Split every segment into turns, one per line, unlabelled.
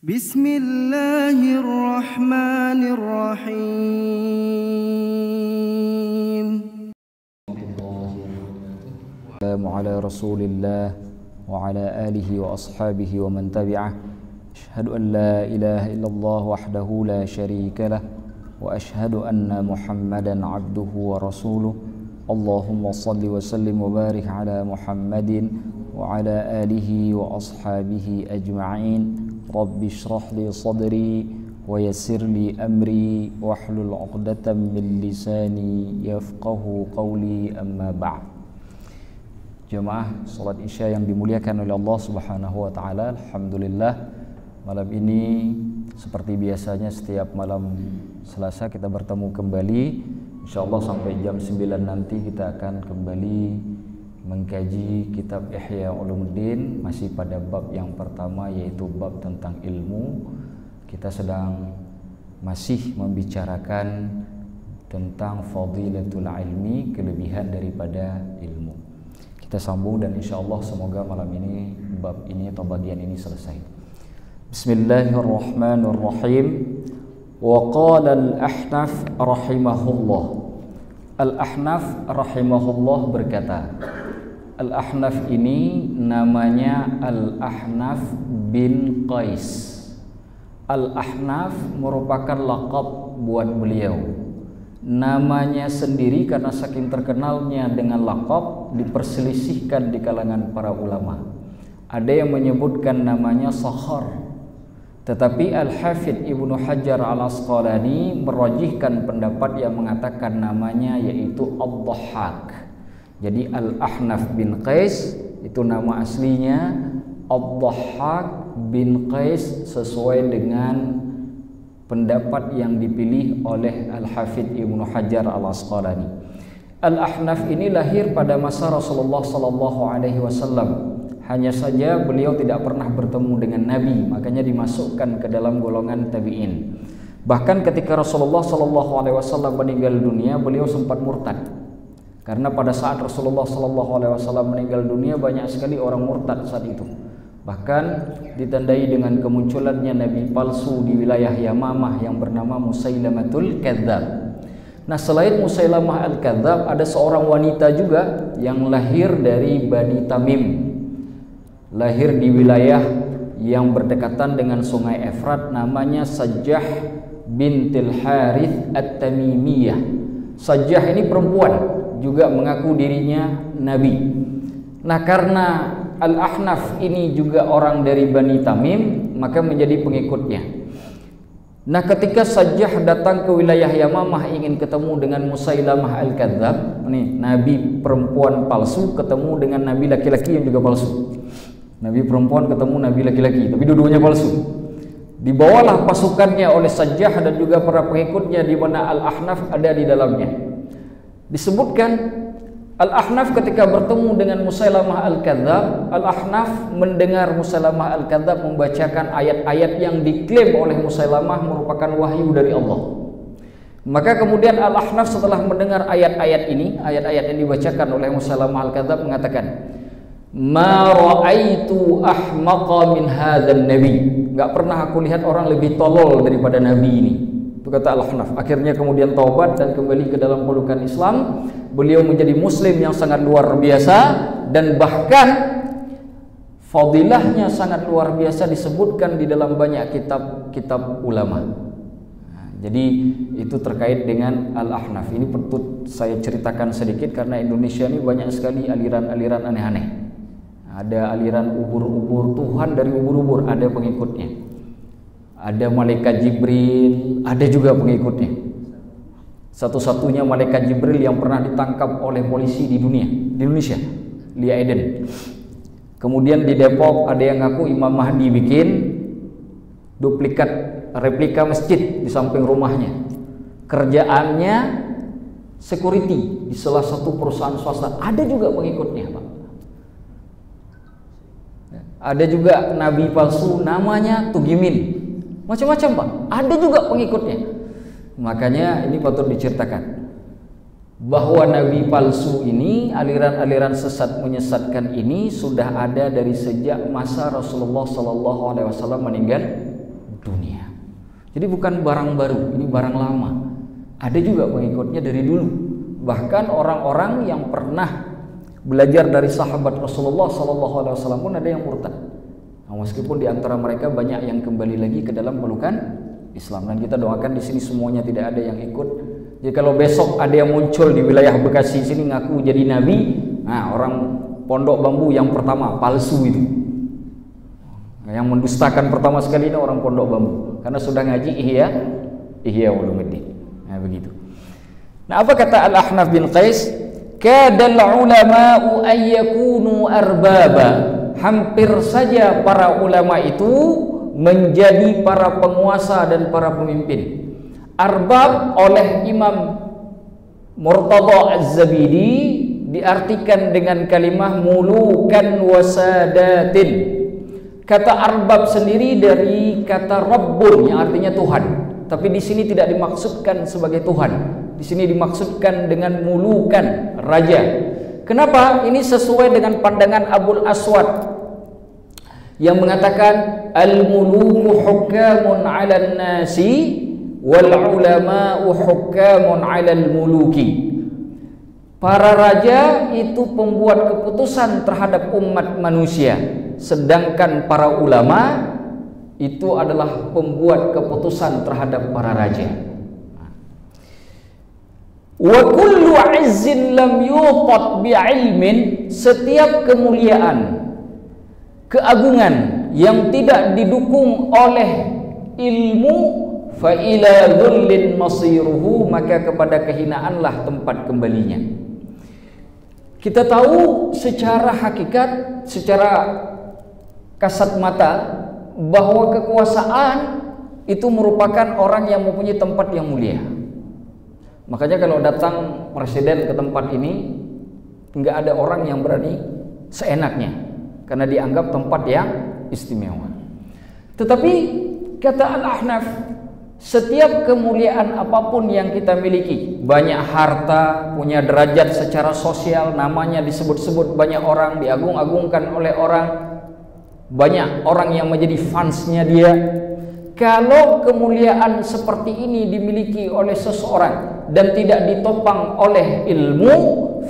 Bismillahirrahmanirrahim.
Assalamu ala Rasulillah wa ala alihi wa ashabihi wa man tabi'ah. Asyhadu an la ilaha illallah wahdahu la syarika lah wa asyhadu anna Muhammadan abduhu wa rasuluh. Allahumma salli wa sallim wa barik ala Muhammadin wa ala alihi wa ashabihi ajma'in. Rabbi shrah li sadri wa yassir li amri wahlul 'uqdatam min lisani yafqahu qawli, amma ba'd. Jemaah salat Isya yang dimuliakan oleh Allah Subhanahu wa taala, alhamdulillah malam ini seperti biasanya setiap malam Selasa kita bertemu kembali. Insyaallah sampai jam 9 nanti kita akan kembali mengkaji kitab Ihya Ulumuddin, masih pada bab yang pertama, yaitu bab tentang ilmu. Kita sedang masih membicarakan tentang fadilatul ilmi, kelebihan daripada ilmu. Kita sambung dan insyaallah semoga malam ini bab ini atau bagian ini selesai. Bismillahirrahmanirrahim. Wa qala al-Ahnaf rahimahullah. Al-Ahnaf rahimahullah berkata, Al-Ahnaf ini namanya Al-Ahnaf bin Qais. Al-Ahnaf merupakan laqab buat beliau. Namanya sendiri karena saking terkenalnya dengan laqab diperselisihkan di kalangan para ulama. Ada yang menyebutkan namanya Sakhar, tetapi Al-Hafidh Ibnu Hajar Al-Asqalani merajihkan pendapat yang mengatakan namanya yaitu Ad-Dhahhak. Jadi Al-Ahnaf bin Qais itu nama aslinya, Ad-Dhahhak bin Qais sesuai dengan pendapat yang dipilih oleh Al-Hafidh Ibnu Hajar Al-Asqalani. Al-Ahnaf ini lahir pada masa Rasulullah sallallahu alaihi wasallam. Hanya saja beliau tidak pernah bertemu dengan Nabi, makanya dimasukkan ke dalam golongan tabi'in. Bahkan ketika Rasulullah sallallahu alaihi wasallam meninggal dunia, beliau sempat murtad. Karena pada saat Rasulullah sallallahu alaihi wasallam meninggal dunia, banyak sekali orang murtad saat itu. Bahkan ditandai dengan kemunculannya nabi palsu di wilayah Yamamah yang bernama Musailamatul Kadzdzab. Nah, selain Musailamah Al-Kadzdzab, ada seorang wanita juga yang lahir dari Bani Tamim. Lahir di wilayah yang berdekatan dengan Sungai Efrat, namanya Sajjah bintil Harith At-Tamimiyah. Sajjah ini perempuan, juga mengaku dirinya nabi. Nah, karena Al-Ahnaf ini juga orang dari Bani Tamim, maka menjadi pengikutnya. Nah, ketika Sajjah datang ke wilayah Yamamah ingin ketemu dengan Musailamah Al-Kadzdzab, ini nabi perempuan palsu ketemu dengan nabi laki-laki yang juga palsu. Nabi perempuan ketemu nabi laki-laki, tapi dua-duanya palsu. Dibawalah pasukannya oleh Sajjah dan juga para pengikutnya, di mana Al-Ahnaf ada di dalamnya. Disebutkan Al-Ahnaf ketika bertemu dengan Musailamah Al-Kadzdzab, Al-Ahnaf mendengar Musailamah Al-Kadzdzab membacakan ayat-ayat yang diklaim oleh Musailamah merupakan wahyu dari Allah. Maka kemudian Al-Ahnaf setelah mendengar ayat-ayat ini, ayat-ayat yang dibacakan oleh Musailamah Al-Kadzdzab, mengatakan, "Ma ra'aitu ahmaqa min hadzal nabi." Enggak pernah aku lihat orang lebih tolol daripada nabi ini. Itu kata Al-Ahnaf. Akhirnya kemudian taubat dan kembali ke dalam pelukan Islam. Beliau menjadi muslim yang sangat luar biasa, dan bahkan fadilahnya sangat luar biasa disebutkan di dalam banyak kitab-kitab ulama. Nah, jadi itu terkait dengan Al-Ahnaf. Ini perlu saya ceritakan sedikit karena Indonesia ini banyak sekali aliran-aliran aneh-aneh. Ada aliran ubur-ubur, Tuhan dari ubur-ubur, ada pengikutnya. Ada malaikat Jibril, ada juga pengikutnya. Satu-satunya malaikat Jibril yang pernah ditangkap oleh polisi di dunia, di Indonesia, Lia Eden. Kemudian di Depok ada yang ngaku Imam Mahdi bikin duplikat replika masjid di samping rumahnya. Kerjaannya security di salah satu perusahaan swasta, ada juga pengikutnya, Pak. Ada juga nabi palsu namanya Tugimin. Macam-macam, Pak. Ada juga pengikutnya. Makanya ini patut diceritakan bahwa nabi palsu ini, aliran-aliran sesat menyesatkan ini sudah ada dari sejak masa Rasulullah SAW meninggal Jadi bukan barang baru, ini barang lama. Ada juga pengikutnya dari dulu. Bahkan orang-orang yang pernah belajar dari sahabat Rasulullah SAW pun ada yang murtad. Nah, meskipun di antara mereka banyak yang kembali lagi ke dalam pelukan Islam, dan kita doakan di sini semuanya tidak ada yang ikut. Jadi kalau besok ada yang muncul di wilayah Bekasi sini ngaku jadi nabi, nah orang Pondok Bambu yang pertama palsu itu. Yang mendustakan pertama sekali ini orang Pondok Bambu, karena sudah ngaji Ihya Ulumuddin. Nah, begitu. Nah, apa kata Al-Ahnaf bin Qais? Kadal ulama'u ayyakunu arbaba. Hampir saja para ulama itu menjadi para penguasa dan para pemimpin. Arbab oleh Imam Murtada Az-Zabidi diartikan dengan kalimah mulukan wasadatin. Kata arbab sendiri dari kata rabbun yang artinya Tuhan, tapi di sini tidak dimaksudkan sebagai Tuhan. Di sini dimaksudkan dengan mulukan, raja. Kenapa? Ini sesuai dengan pandangan Abul Aswad yang mengatakan al-muluku hukamun 'alan nasi wal ulama'u hukamun 'alal muluki. Para raja itu pembuat keputusan terhadap umat manusia, sedangkan para ulama itu adalah pembuat keputusan terhadap para raja. Wa kullu 'izzin lam yutat bi'ilmin, setiap kemuliaan, keagungan yang tidak didukung oleh ilmu, fa ila dhullin masiruhu, maka kepada kehinaanlah tempat kembalinya. Kita tahu secara hakikat, secara kasat mata, bahwa kekuasaan itu merupakan orang yang mempunyai tempat yang mulia. Makanya kalau datang presiden ke tempat ini, nggak ada orang yang berani seenaknya, karena dianggap tempat yang istimewa. Tetapi kata Al-Ahnaf, setiap kemuliaan apapun yang kita miliki, banyak harta, punya derajat secara sosial, namanya disebut-sebut banyak orang, diagung-agungkan oleh orang, banyak orang yang menjadi fansnya dia. Kalau kemuliaan seperti ini dimiliki oleh seseorang dan tidak ditopang oleh ilmu,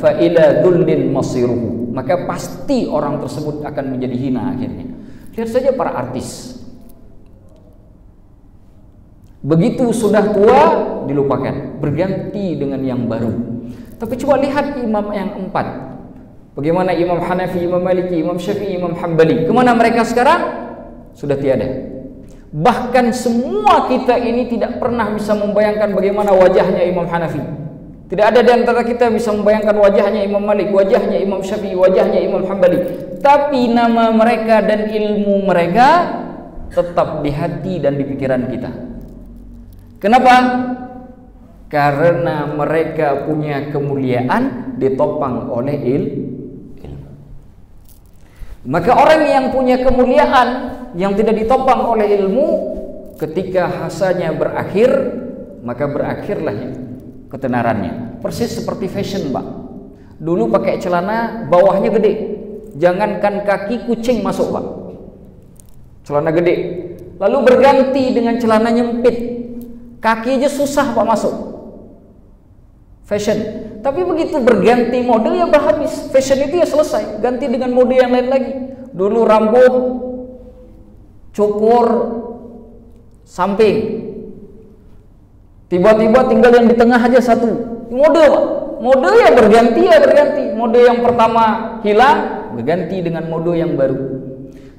fa ila dhullin masiruhu, maka pasti orang tersebut akan menjadi hina akhirnya. Lihat saja para artis, begitu sudah tua dilupakan, berganti dengan yang baru. Tapi coba lihat imam yang empat, bagaimana Imam Hanafi, Imam Maliki, Imam Syafi'i, Imam Hambali, kemana mereka sekarang? Sudah tiada. Bahkan semua kita ini tidak pernah bisa membayangkan bagaimana wajahnya Imam Hanafi. Tidak ada di antara kita bisa membayangkan wajahnya Imam Malik, wajahnya Imam Syafi'i, wajahnya Imam Hambali. Tapi nama mereka dan ilmu mereka tetap di hati dan di pikiran kita. Kenapa? Karena mereka punya kemuliaan ditopang oleh ilmu. Maka orang yang punya kemuliaan yang tidak ditopang oleh ilmu, ketika hasanya berakhir, maka berakhirlah ketenarannya. Persis seperti fashion, Pak. Dulu pakai celana bawahnya gede, jangankan kaki kucing masuk, Pak. Celana gede. Lalu berganti dengan celana nyempit, kaki aja susah, Pak, masuk. Fashion. Tapi begitu berganti model ya berhabis. Fashion itu ya selesai, ganti dengan mode yang lain lagi. Dulu rambut cukur samping, tiba-tiba tinggal yang di tengah aja satu. Mode, Pak. Mode ya berganti. Mode yang pertama hilang, berganti dengan mode yang baru.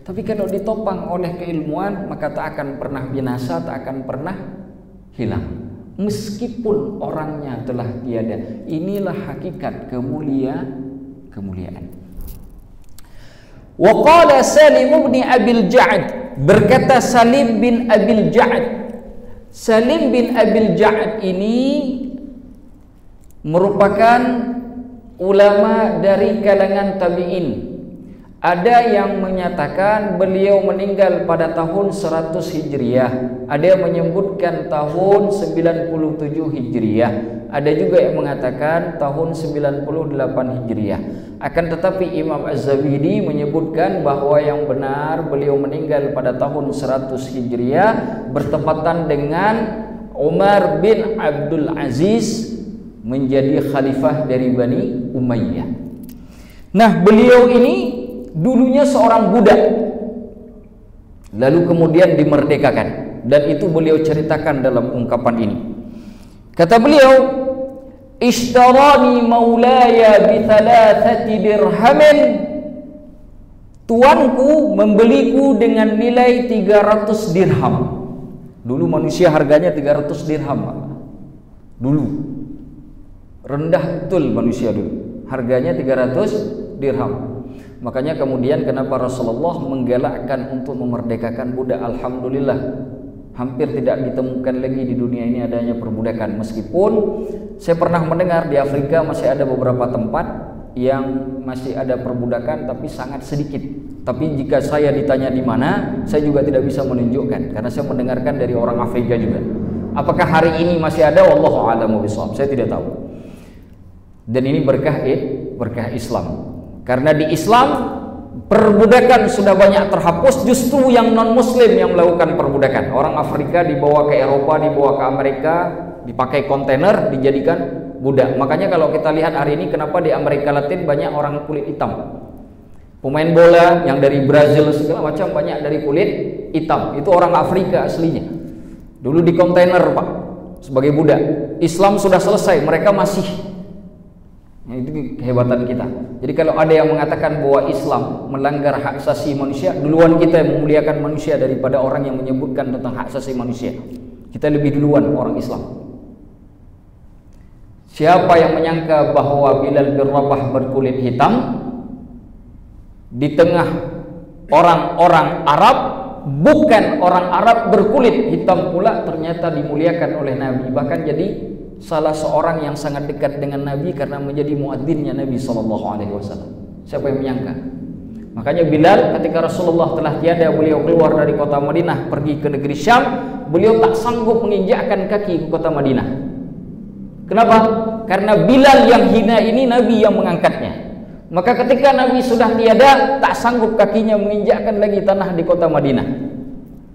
Tapi kalau ditopang oleh keilmuan, maka tak akan pernah binasa, tak akan pernah hilang. Meskipun orangnya telah tiada. Inilah hakikat kemuliaan. Wa qala Salim bin Abil Ja'ad, berkata Salim bin Abil Ja'ad. Salim bin Abil Ja'ad ini merupakan ulama dari kalangan tabi'in. Ada yang menyatakan beliau meninggal pada tahun 100 Hijriah. Ada yang menyebutkan tahun 97 Hijriah. ada juga yang mengatakan tahun 98 Hijriah. Akan tetapi Imam Az-Zabidi menyebutkan bahwa yang benar beliau meninggal pada tahun 100 Hijriah bertepatan dengan Umar bin Abdul Aziz menjadi khalifah dari Bani Umayyah. Nah, beliau ini dulunya seorang budak, lalu kemudian dimerdekakan, dan itu beliau ceritakan dalam ungkapan ini. Kata beliau, "Ishtarani maulaya bi thalathati dirhamin." Tuanku membeliku dengan nilai 300 dirham. Dulu manusia harganya 300 dirham. Dulu rendah betul manusia dulu. Harganya 300 dirham. Makanya kemudian kenapa Rasulullah menggalakkan untuk memerdekakan budak. Alhamdulillah, hampir tidak ditemukan lagi di dunia ini adanya perbudakan. Meskipun saya pernah mendengar di Afrika masih ada beberapa tempat yang masih ada perbudakan, tapi sangat sedikit. Tapi jika saya ditanya di mana, saya juga tidak bisa menunjukkan karena saya mendengarkan dari orang Afrika juga. Apakah hari ini masih ada? Wallahu a'lamu bishawab. Saya tidak tahu. Dan ini berkah Islam. Karena di Islam perbudakan sudah banyak terhapus, justru yang non-muslim yang melakukan perbudakan. Orang Afrika dibawa ke Eropa, dibawa ke Amerika, dipakai kontainer, dijadikan budak. Makanya kalau kita lihat hari ini kenapa di Amerika Latin banyak orang kulit hitam. Pemain bola yang dari Brazil segala macam banyak dari kulit hitam. Itu orang Afrika aslinya. Dulu di kontainer, Pak, sebagai budak. Islam sudah selesai, mereka masih. Nah, itu kehebatan kita. Jadi kalau ada yang mengatakan bahwa Islam melanggar hak asasi manusia, duluan kita yang memuliakan manusia daripada orang yang menyebutkan tentang hak asasi manusia. Kita lebih duluan orang Islam. Siapa yang menyangka bahwa Bilal bin Rabah berkulit hitam di tengah orang-orang Arab, bukan orang Arab berkulit hitam pula, ternyata dimuliakan oleh Nabi, bahkan jadi salah seorang yang sangat dekat dengan Nabi karena menjadi muadzinnya Nabi SAW. Siapa yang menyangka? Makanya Bilal ketika Rasulullah telah tiada, beliau keluar dari kota Madinah pergi ke negeri Syam, beliau tak sanggup menginjakkan kaki ke kota Madinah. Kenapa? Karena Bilal yang hina ini Nabi yang mengangkatnya. Maka ketika Nabi sudah tiada, tak sanggup kakinya menginjakkan lagi tanah di kota Madinah.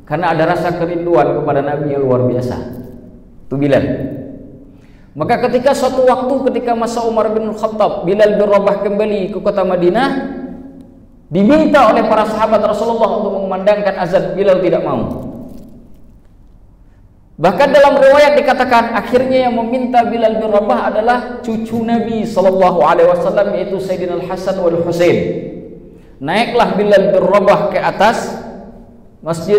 Karena ada rasa kerinduan kepada Nabi yang luar biasa. Itu Bilal. Maka ketika suatu waktu ketika masa Umar bin Khattab, Bilal bin Rabah kembali ke kota Madinah, diminta oleh para sahabat Rasulullah untuk mengumandangkan azan. Bilal tidak mau. Bahkan dalam riwayat dikatakan akhirnya yang meminta Bilal bin Rabah adalah cucu Nabi SAW, yaitu Sayyidina Al-Hasan wal Husain. Naiklah Bilal bin Rabah ke atas Masjid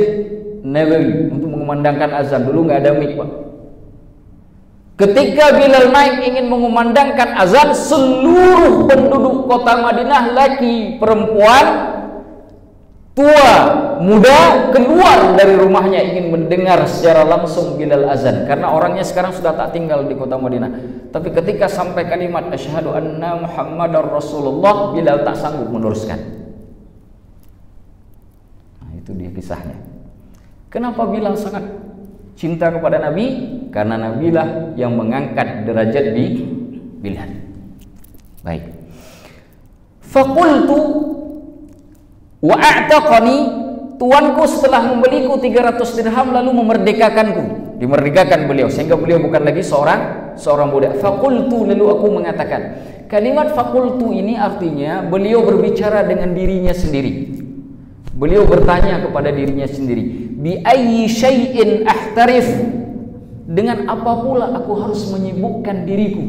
Nabawi untuk mengumandangkan azan. Dulu nggak ada mic, Pak. Ketika Bilal naik ingin mengumandangkan azan, seluruh penduduk kota Madinah, laki, perempuan, tua, muda, keluar dari rumahnya ingin mendengar secara langsung Bilal azan. Karena orangnya sekarang sudah tak tinggal di kota Madinah. Tapi ketika sampai kalimat asyhadu anna Muhammadar Rasulullah, Bilal tak sanggup meneruskan. Nah, itu dia kisahnya. Kenapa Bilal sangat cinta kepada Nabi? Karena Nabilah yang mengangkat derajat di Bilal. Baik. Faqultu wa a'taqani, tuanku setelah membeliku 300 dirham lalu memerdekakanku. Dimerdekakan beliau sehingga beliau bukan lagi seorang budak. Faqultu, lalu aku mengatakan. Kalimat faqultu ini artinya beliau berbicara dengan dirinya sendiri. Beliau bertanya kepada dirinya sendiri, bi ayyi syai'in ahtarif, dengan apa pula aku harus menyibukkan diriku.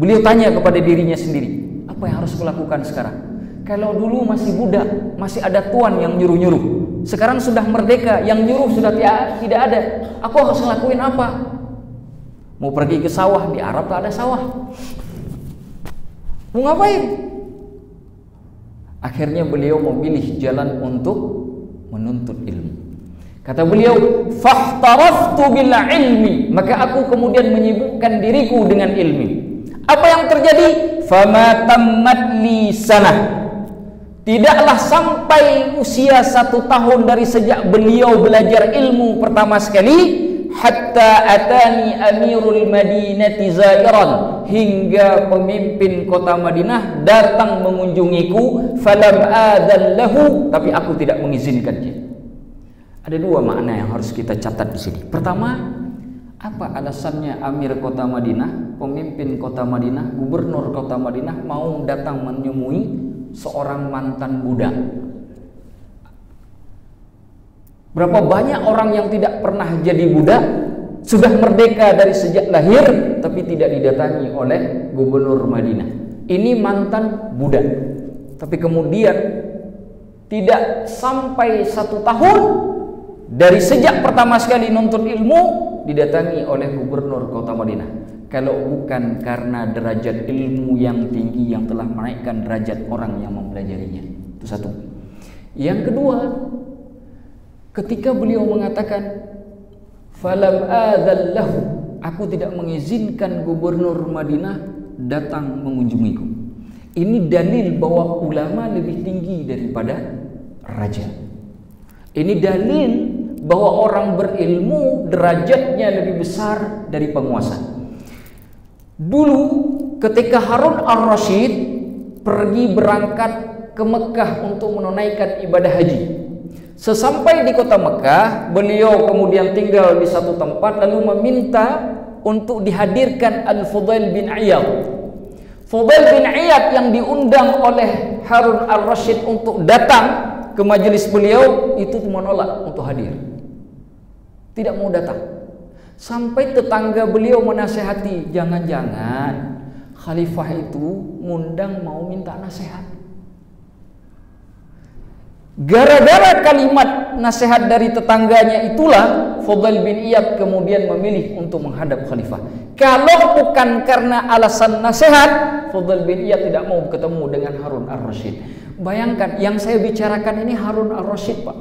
Beliau tanya kepada dirinya sendiri, apa yang harus kulakukan sekarang? Kalau dulu masih budak, masih ada tuan yang nyuruh-nyuruh. Sekarang sudah merdeka, yang nyuruh sudah tidak ada. Aku harus ngelakuin apa? Mau pergi ke sawah, di Arab tak ada sawah. Mau ngapain? Akhirnya beliau memilih jalan untuk menuntut ilmu. Kata beliau, fahtaraftu bil ilmi, maka aku kemudian menyibukkan diriku dengan ilmu. Apa yang terjadi? Fama tammat li sanah, tidaklah sampai usia 1 tahun dari sejak beliau belajar ilmu pertama sekali, hatta atani amirul madinati zairan, hingga pemimpin kota Madinah datang mengunjungiku, falam adzan lahu, tapi aku tidak mengizinkannya. Ada dua makna yang harus kita catat di sini. Pertama, apa alasannya Amir kota Madinah, pemimpin kota Madinah, gubernur kota Madinah mau datang menemui seorang mantan budak? Berapa banyak orang yang tidak pernah jadi budak, sudah merdeka dari sejak lahir, tapi tidak didatangi oleh gubernur Madinah. Ini mantan budak, tapi kemudian tidak sampai 1 tahun dari sejak pertama sekali nuntut ilmu didatangi oleh gubernur kota Madinah. Kalau bukan karena derajat ilmu yang tinggi yang telah menaikkan derajat orang yang mempelajarinya. Itu satu. Yang kedua, ketika beliau mengatakan falam adzan lahu, aku tidak mengizinkan gubernur Madinah datang mengunjungiku. Ini dalil bahwa ulama lebih tinggi daripada raja. Ini dalil bahwa orang berilmu derajatnya lebih besar dari penguasa. Dulu ketika Harun al-Rashid pergi berangkat ke Mekah untuk menunaikan ibadah haji, sesampai di kota Mekah, beliau kemudian tinggal di satu tempat lalu meminta untuk dihadirkan Al-Fudail bin Iyad. Fudail bin Iyad yang diundang oleh Harun al-Rashid untuk datang ke majelis beliau itu menolak untuk hadir. Tidak mau datang. Sampai tetangga beliau menasehati, jangan-jangan khalifah itu ngundang mau minta nasihat. Gara-gara kalimat nasihat dari tetangganya itulah Fudail bin Iyad kemudian memilih untuk menghadap khalifah. Kalau bukan karena alasan nasihat, Fudail bin Iyad tidak mau ketemu dengan Harun al-Rashid. Bayangkan, yang saya bicarakan ini Harun al-Rashid, Pak.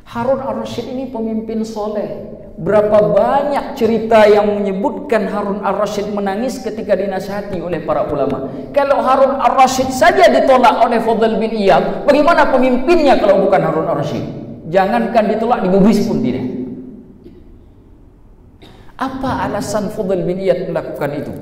Harun al-Rashid ini pemimpin soleh. Berapa banyak cerita yang menyebutkan Harun al-Rashid menangis ketika dinasihati oleh para ulama. Kalau Harun al-Rashid saja ditolak oleh Fudail bin Iyad, bagaimana pemimpinnya kalau bukan Harun al-Rashid? Jangankan ditolak, digubris pun tidak. Apa alasan Fudail bin Iyad melakukan itu?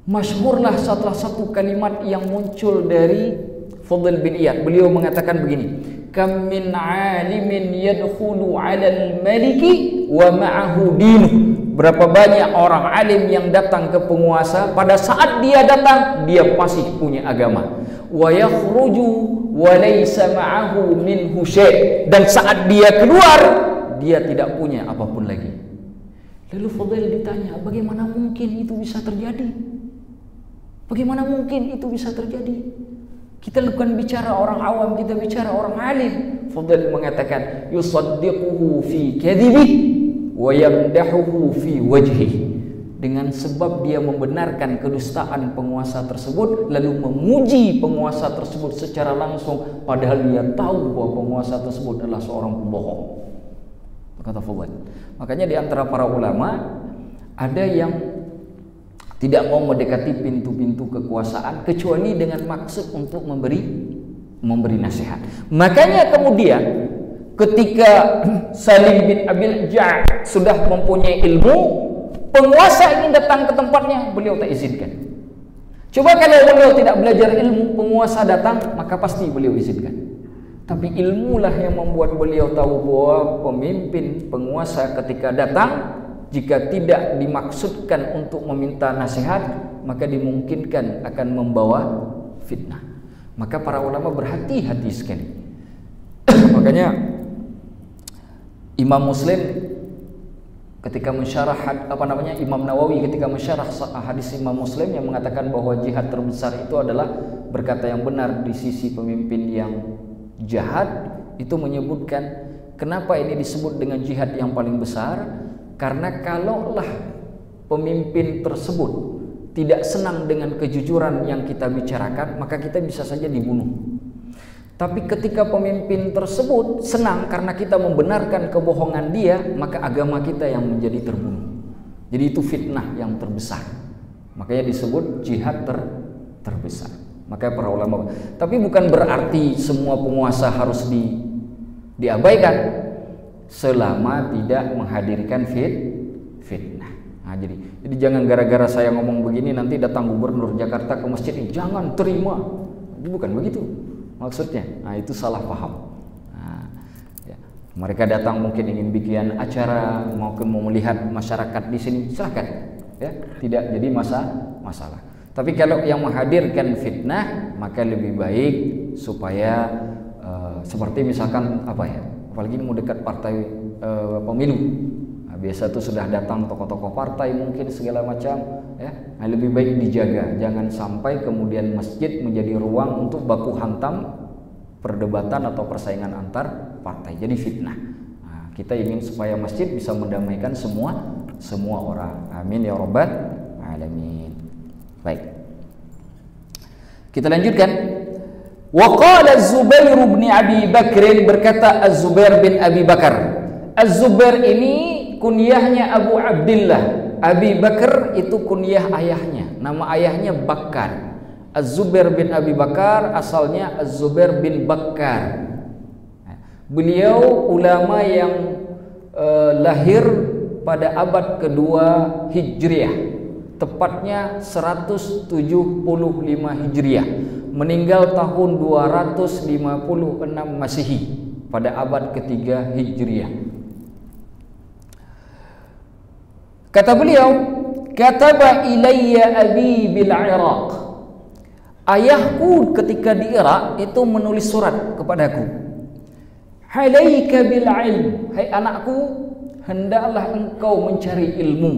Masyhurlah salah satu kalimat yang muncul dari Fudail bin Iyad. Beliau mengatakan begini, kam min alimin yadkhulu 'alal maliki wa ma'ahu dinuh. Berapa banyak orang alim yang datang ke penguasa, pada saat dia datang dia masih punya agama. Wa yakhruju wa laysa ma'ahu minhu syai', dan saat dia keluar dia tidak punya apapun lagi. Lalu Fudail ditanya, bagaimana mungkin itu bisa terjadi? Bagaimana mungkin itu bisa terjadi? Kita bukan bicara orang awam, kita bicara orang alim. Fudail mengatakan, yusaddiquhu fi kadhibihi wa yamdahuhu fi wajhihi. Dengan sebab dia membenarkan kedustaan penguasa tersebut, lalu memuji penguasa tersebut secara langsung, padahal dia tahu bahwa penguasa tersebut adalah seorang pembohong. Kata Fudail. Makanya di antara para ulama ada yang tidak mau mendekati pintu-pintu kekuasaan kecuali dengan maksud untuk memberi nasihat. Makanya kemudian ketika Salim bin Abil Ja' sudah mempunyai ilmu, penguasa ingin datang ke tempatnya, beliau tak izinkan. Coba kalau beliau tidak belajar ilmu, penguasa datang, maka pasti beliau izinkan. Tapi ilmulah yang membuat beliau tahu bahwa pemimpin penguasa ketika datang, jika tidak dimaksudkan untuk meminta nasihat, maka dimungkinkan akan membawa fitnah. Maka para ulama berhati-hati sekali. Makanya Imam Muslim ketika mensyarah Imam Nawawi ketika mensyarah hadis Imam Muslim yang mengatakan bahwa jihad terbesar itu adalah berkata yang benar di sisi pemimpin yang jahat, itu menyebutkan kenapa ini disebut dengan jihad yang paling besar. Karena kalaulah pemimpin tersebut tidak senang dengan kejujuran yang kita bicarakan, maka kita bisa saja dibunuh. Tapi ketika pemimpin tersebut senang karena kita membenarkan kebohongan dia, maka agama kita yang menjadi terbunuh. Jadi itu fitnah yang terbesar. Makanya disebut jihad terbesar. Makanya para ulama. Tapi bukan berarti semua penguasa harus diabaikan. selama tidak menghadirkan fitnah. Nah, jadi jangan gara-gara saya ngomong begini nanti datang gubernur Jakarta ke masjid ini, jangan terima. Bukan begitu maksudnya. Nah, itu salah paham. Nah, ya. Mereka datang mungkin ingin bikin acara, mungkin mau melihat masyarakat di sini, silahkan. Ya, tidak jadi masalah. Tapi kalau yang menghadirkan fitnah, maka lebih baik supaya seperti misalkan apa ya? Apalagi mau dekat partai pemilu. Biasa tuh sudah datang tokoh-tokoh partai mungkin segala macam ya. Nah, lebih baik dijaga, jangan sampai kemudian masjid menjadi ruang untuk baku hantam perdebatan atau persaingan antar partai, jadi fitnah. Nah, kita ingin supaya masjid bisa mendamaikan semua orang. Amin ya rabbal alamin. Baik, kita lanjutkan. Wa qala Az-Zubair bin Abi Bakr, berkata Az-Zubair bin Abi Bakar. Az-Zubair ini kunyahnya Abu Abdillah. Abi Bakar itu kunyah ayahnya. Nama ayahnya Bakar. Az-Zubair bin Abi Bakar asalnya Az-Zubair bin Bakkar. Beliau ulama yang lahir pada abad kedua Hijriah, tepatnya 175 Hijriah, meninggal tahun 256 Masehi pada abad ketiga Hijriah. Kata beliau, kataba ilayya abi bil Iraq. Ayahku ketika di Irak itu menulis surat kepadaku. Halaika bil ilm, hai anakku, hendaklah engkau mencari ilmu.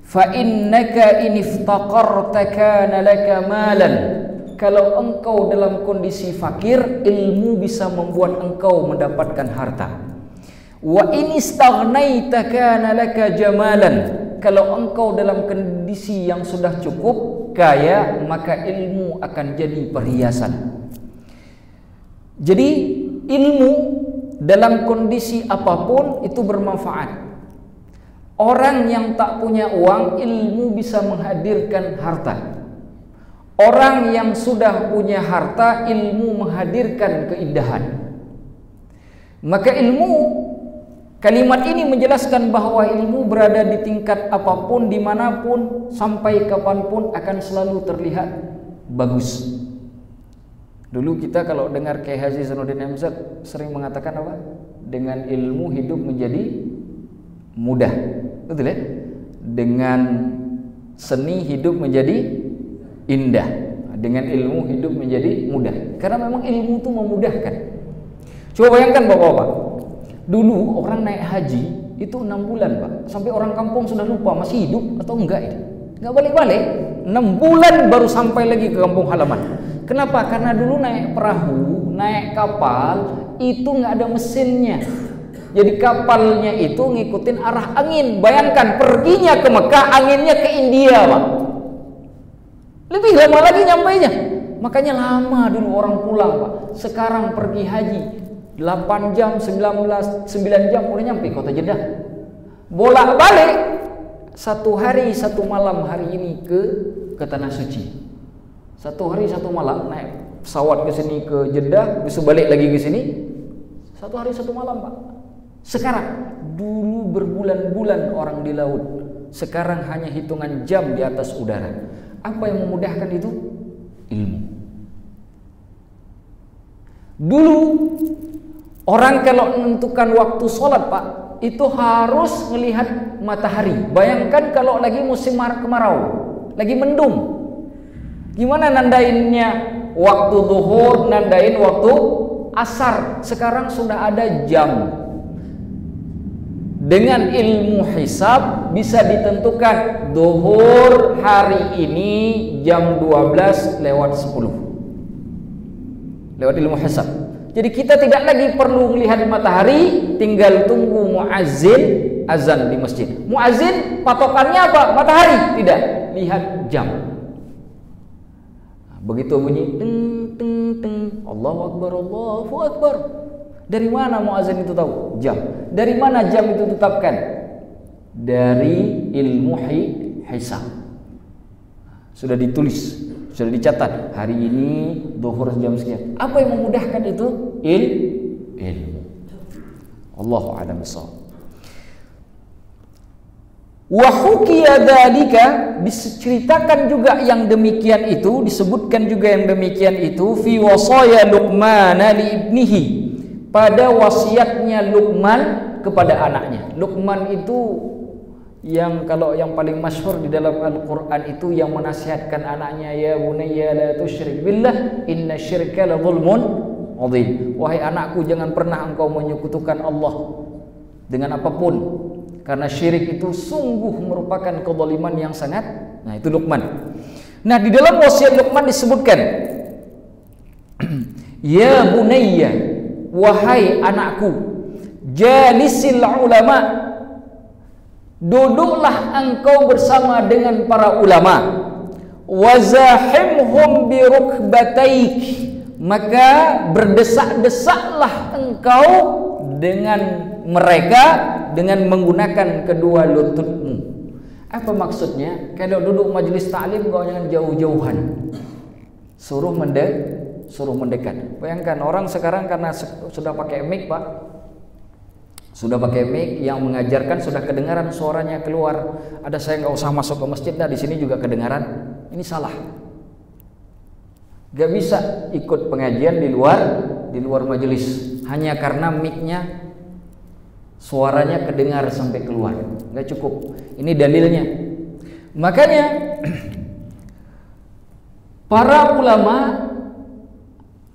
Fa innaka in iftaqarta kana laka malan. Kalau engkau dalam kondisi fakir, ilmu bisa membuat engkau mendapatkan harta. Wa in istaghnaita kana laka jamalan. Kalau engkau dalam kondisi yang sudah cukup kaya, maka ilmu akan jadi perhiasan. Jadi ilmu dalam kondisi apapun itu bermanfaat. Orang yang tak punya uang, ilmu bisa menghadirkan harta. Orang yang sudah punya harta, ilmu menghadirkan keindahan. Maka ilmu, kalimat ini menjelaskan bahwa ilmu berada di tingkat apapun, dimanapun, sampai kapanpun akan selalu terlihat bagus. Dulu kita kalau dengar Kiai Haji Zainuddin MZ sering mengatakan apa? Dengan ilmu hidup menjadi mudah. Betul ya? Dengan seni hidup menjadi indah. Dengan ilmu hidup menjadi mudah. Karena memang ilmu itu memudahkan. Coba bayangkan Bapak-bapak. Dulu orang naik haji itu 6 bulan Pak, sampai orang kampung sudah lupa masih hidup atau enggak itu. Enggak balik-balik, 6 bulan baru sampai lagi ke kampung halaman. Kenapa? Karena dulu naik perahu, naik kapal itu enggak ada mesinnya. Jadi kapalnya itu ngikutin arah angin. Bayangkan perginya ke Mekah, anginnya ke India Pak. Lebih lama lagi nyampainya. Makanya lama dulu orang pulang Pak. Sekarang pergi haji 8 jam, 9 jam udah nyampe kota Jeddah. Bolak-balik 1 hari 1 malam hari ini ke Tanah Suci. 1 hari 1 malam naik pesawat ke sini ke Jeddah, bisa balik lagi ke sini. 1 hari 1 malam Pak. Sekarang, dulu berbulan-bulan orang di laut. Sekarang hanya hitungan jam di atas udara. Apa yang memudahkan itu? Ilmu. Dulu orang kalau menentukan waktu sholat Pak, itu harus melihat matahari. Bayangkan kalau lagi musim kemarau, lagi mendung, gimana nandainnya? Waktu zuhur, nandain waktu asar. Sekarang sudah ada jam. Dengan ilmu hisab bisa ditentukan zuhur hari ini jam 12 lewat 10. Lewat ilmu hisab. Jadi kita tidak lagi perlu melihat matahari, tinggal tunggu muazzin azan di masjid. Muazzin patokannya apa? Matahari? Tidak, lihat jam. Begitu bunyi teng teng teng, Allahu Akbar, Allahu Akbar. Dari mana muazzin itu tahu? Jam. Dari mana jam itu ditetapkan? Dari ilmu hisab. Sudah ditulis, sudah dicatat. Hari ini zuhur jam sekian. Apa yang memudahkan itu? Ilmu. Wallahu a'lam bishawab. Wa hukiya dzalika, diceritakan juga yang demikian itu, disebutkan juga yang demikian itu fi wasaya Luqman li ibnihi, pada wasiatnya Luqman kepada anaknya. Luqman itu yang kalau yang paling masyhur di dalam Al-Qur'an itu yang menasihatkan anaknya, ya bunayya la tusyrik billah inna syirka la zulmun adzim. Wahai anakku, jangan pernah engkau menyekutukan Allah dengan apapun, karena syirik itu sungguh merupakan kezaliman yang sangat. Nah, itu Luqman. Nah, di dalam wasiat Luqman disebutkan, ya bunayya, wahai anakku, jalisil ulama, duduklah engkau bersama dengan para ulama, wazahimhum bi rukbataik, maka berdesak-desaklah engkau dengan mereka dengan menggunakan kedua lututmu. Apa maksudnya? Kalau duduk majelis taklim kau jangan jauh-jauhan, suruh mendekat. Bayangkan orang sekarang karena sudah pakai mic, Pak, sudah pakai mic, yang mengajarkan sudah kedengaran suaranya keluar. Ada saya nggak usah masuk ke masjid, dah di sini juga kedengaran. Ini salah. Gak bisa ikut pengajian di luar majelis hanya karena mic-nya suaranya kedengar sampai keluar. Gak cukup. Ini dalilnya. Makanya para ulama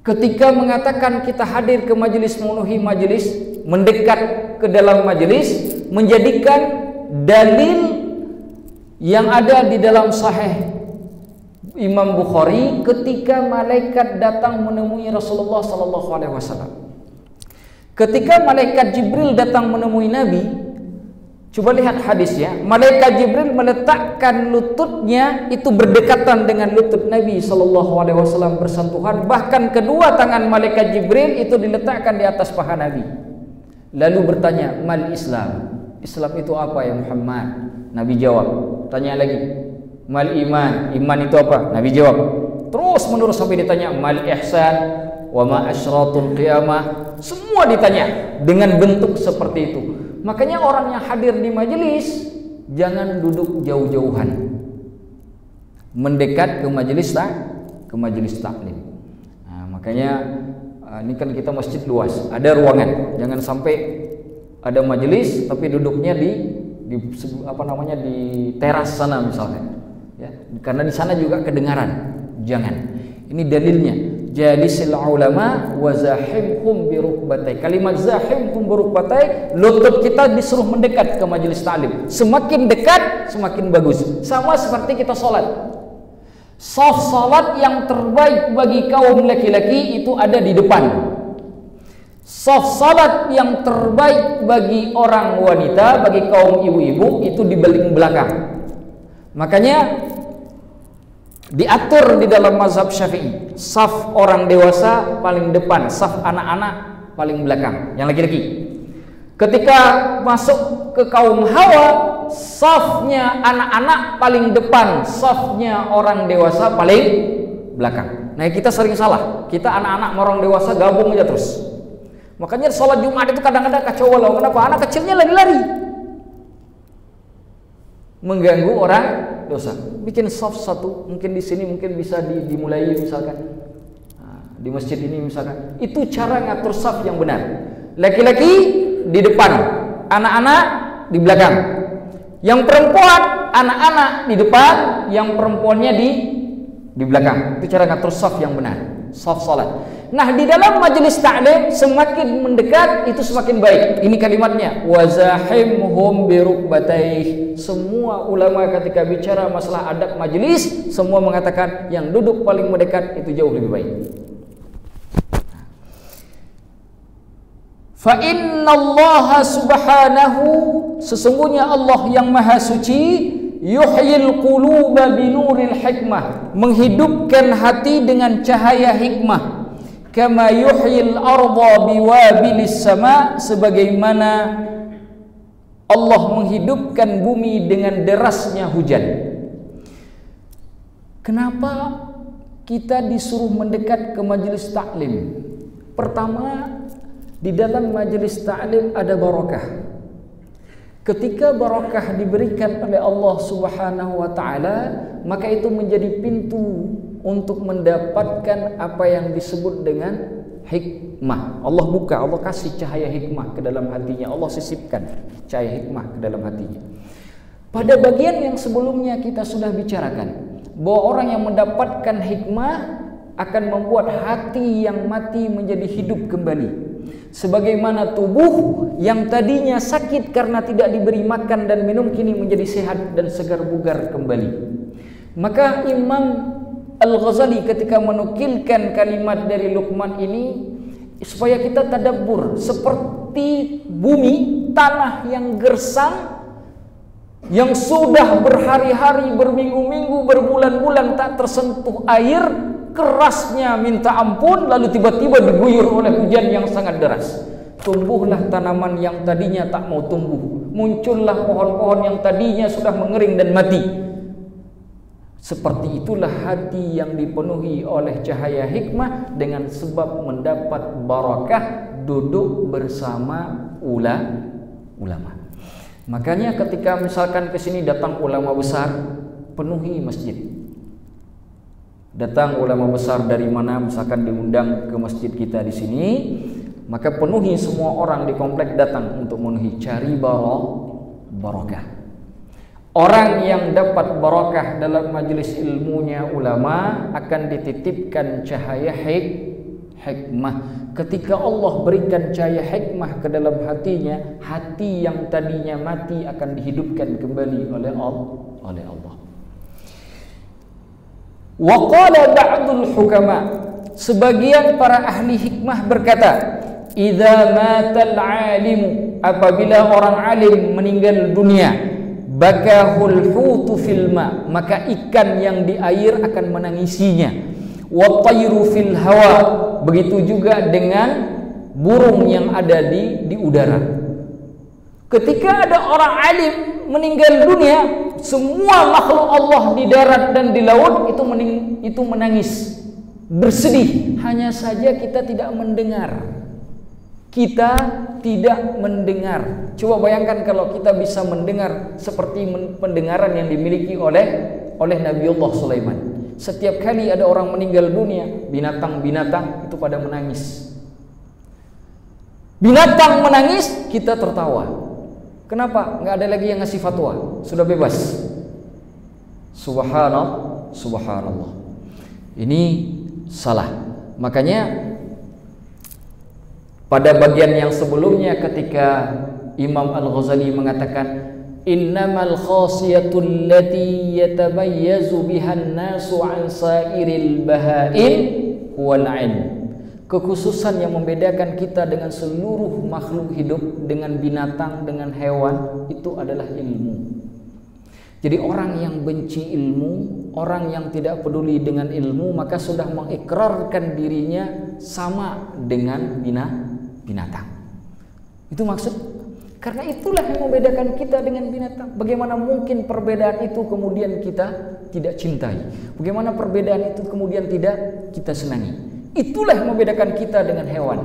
ketika mengatakan kita hadir ke majelis, memenuhi majelis, mendekat ke dalam majelis, menjadikan dalil yang ada di dalam Sahih Imam Bukhari ketika malaikat datang menemui Rasulullah sallallahu alaihi wasallam. Ketika malaikat Jibril datang menemui Nabi, coba lihat hadisnya, malaikat Jibril meletakkan lututnya itu berdekatan dengan lutut Nabi sallallahu alaihi wasallam, bersentuhan, bahkan kedua tangan malaikat Jibril itu diletakkan di atas paha Nabi. Lalu bertanya, "Mal Islam?" Islam itu apa ya Muhammad? Nabi jawab. Tanya lagi, "Mal iman?" Iman itu apa? Nabi jawab. Terus menerus sampai ditanya, "Mal ihsan? Wa ma asyratul qiyamah?" Semua ditanya dengan bentuk seperti itu. Makanya orang yang hadir di majelis jangan duduk jauh-jauhan, mendekat ke majelis taklim. Nah, makanya ini kan kita masjid luas, ada ruangan, jangan sampai ada majelis tapi duduknya di teras sana misalnya, ya, karena di sana juga kedengaran. Jangan. Ini dalilnya. Jalisil ulama wa zahimhum bi rukbatai. Kalimat zahimhum bi rukbatai, lutut kita disuruh mendekat ke majelis taklim. Semakin dekat semakin bagus. Sama seperti kita sholat. Saf salat yang terbaik bagi kaum laki-laki itu ada di depan. Saf salat yang terbaik bagi orang wanita, bagi kaum ibu-ibu itu di belakang. Makanya diatur di dalam mazhab Syafi'i, saf orang dewasa paling depan, saf anak-anak paling belakang, yang laki-laki. Ketika masuk ke kaum Hawa, safnya anak-anak paling depan, safnya orang dewasa paling belakang. Nah, kita sering salah, kita anak-anak sama orang dewasa gabung aja terus. Makanya sholat Jumat itu kadang-kadang kacau walau. Kenapa? Anak kecilnya lari-lari, mengganggu orang dosa. Bikin saf satu, mungkin di sini mungkin bisa dimulai misalkan, di masjid ini misalkan. Itu cara ngatur saf yang benar. Laki-laki di depan, anak-anak di belakang. Yang perempuan, anak-anak di depan, yang perempuannya di belakang. Itu cara ngatur saf yang benar, saf salat. Nah, di dalam majelis taklim semakin mendekat itu semakin baik. Ini kalimatnya, wazahimhum birukbataih. Semua ulama ketika bicara masalah adab majelis, semua mengatakan yang duduk paling mendekat itu jauh lebih baik. Fa innallaha subhanahu, sesungguhnya Allah yang maha suci, yuhyil quluba binuril hikmah, menghidupkan hati dengan cahaya hikmah. Kama yuhyil arda biwabilis sama, sebagaimana Allah menghidupkan bumi dengan derasnya hujan. Kenapa kita disuruh mendekat ke majelis taklim? Pertama, Di dalam majelis ta'lim ada barakah. Ketika barakah diberikan oleh Allah Subhanahu wa taala, maka itu menjadi pintu untuk mendapatkan apa yang disebut dengan hikmah. Allah buka, Allah kasih cahaya hikmah ke dalam hatinya. Allah sisipkan cahaya hikmah ke dalam hatinya. Pada bagian yang sebelumnya kita sudah bicarakan bahwa orang yang mendapatkan hikmah akan membuat hati yang mati menjadi hidup kembali. Sebagaimana tubuh yang tadinya sakit karena tidak diberi makan dan minum kini menjadi sehat dan segar bugar kembali. Maka Imam Al-Ghazali ketika menukilkan kalimat dari Luqman ini supaya kita tadabbur, seperti bumi, tanah yang gersang yang sudah berhari-hari, berminggu-minggu, berbulan-bulan tak tersentuh air, kerasnya minta ampun, lalu tiba-tiba diguyur oleh hujan yang sangat deras. Tumbuhlah tanaman yang tadinya tak mau tumbuh, muncullah pohon-pohon yang tadinya sudah mengering dan mati. Seperti itulah hati yang dipenuhi oleh cahaya hikmah dengan sebab mendapat barakah duduk bersama ulama. Makanya ketika misalkan ke sini datang ulama besar, penuhi masjid. Datang ulama besar dari mana, misalkan diundang ke masjid kita di sini, maka penuhi semua orang di komplek datang untuk memenuhi, cari barakah. Orang yang dapat barakah dalam majelis ilmunya ulama akan dititipkan cahaya hikmah. Ketika Allah berikan cahaya hikmah ke dalam hatinya, hati yang tadinya mati akan dihidupkan kembali oleh Allah. Wa qala ba'dul hukama, sebagian para ahli hikmah berkata, idza matal alimu, apabila orang alim meninggal dunia, bakahul hutu fil ma, maka ikan yang di air akan menangisinya. Wa tayru fil hawa, begitu juga dengan burung yang ada di udara. Ketika ada orang alim meninggal dunia, semua makhluk Allah di darat dan di laut itu menangis, bersedih. Hanya saja kita tidak mendengar. Kita tidak mendengar. Coba bayangkan kalau kita bisa mendengar seperti pendengaran yang dimiliki oleh Nabiullah Sulaiman. Setiap kali ada orang meninggal dunia, binatang-binatang itu pada menangis. Binatang menangis, kita tertawa. Kenapa? Nggak ada lagi yang ngasih fatwa, sudah bebas. Subhanallah. Ini salah. Makanya pada bagian yang sebelumnya ketika Imam Al-Ghazali mengatakan innamal khasiyatul lati yatamayyazu bihan nasu an sairil bahaim huwal ilm. Kekhususan yang membedakan kita dengan seluruh makhluk hidup, dengan binatang, dengan hewan, itu adalah ilmu. Jadi orang yang benci ilmu, orang yang tidak peduli dengan ilmu, maka sudah mengikrarkan dirinya sama dengan binatang. Itu maksud. Karena itulah yang membedakan kita dengan binatang. Bagaimana mungkin perbedaan itu kemudian kita tidak cintai? Bagaimana perbedaan itu kemudian tidak kita senangi? Itulah yang membedakan kita dengan hewan.